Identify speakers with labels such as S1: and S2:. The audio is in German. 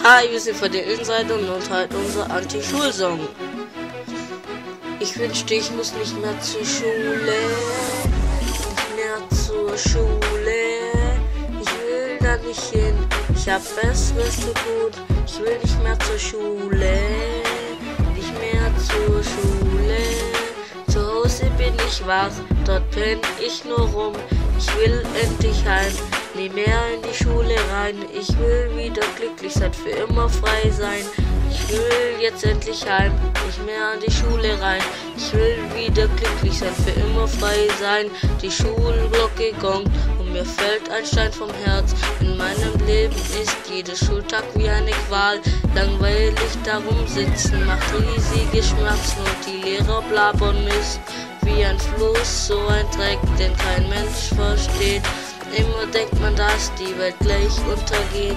S1: Hi, wir sind von den Insidern und halt unser Anti-Schul-Song. Ich wünschte, ich muss nicht mehr zur Schule. Nicht mehr zur Schule. Ich will da nicht hin. Ich hab Besseres zu tun. Ich will nicht mehr zur Schule. Nicht mehr zur Schule. Zu Hause bin ich wach. Dort penn ich nur rum. Ich will endlich heim. Nie mehr in die Schule rein. Ich will wieder glücklich sein, für immer frei sein. Ich will jetzt endlich heim, nicht mehr an die Schule rein. Ich will wieder glücklich sein, für immer frei sein. Die Schulglocke gongt und mir fällt ein Stein vom Herz. In meinem Leben ist jeder Schultag wie eine Qual. Langweilig darum sitzen macht riesige Schmerzen und die Lehrer blabbern Mist. Wie ein Fluss, so ein Dreck, den kein Mensch versteht. Immer denkt man, dass die Welt gleich untergeht.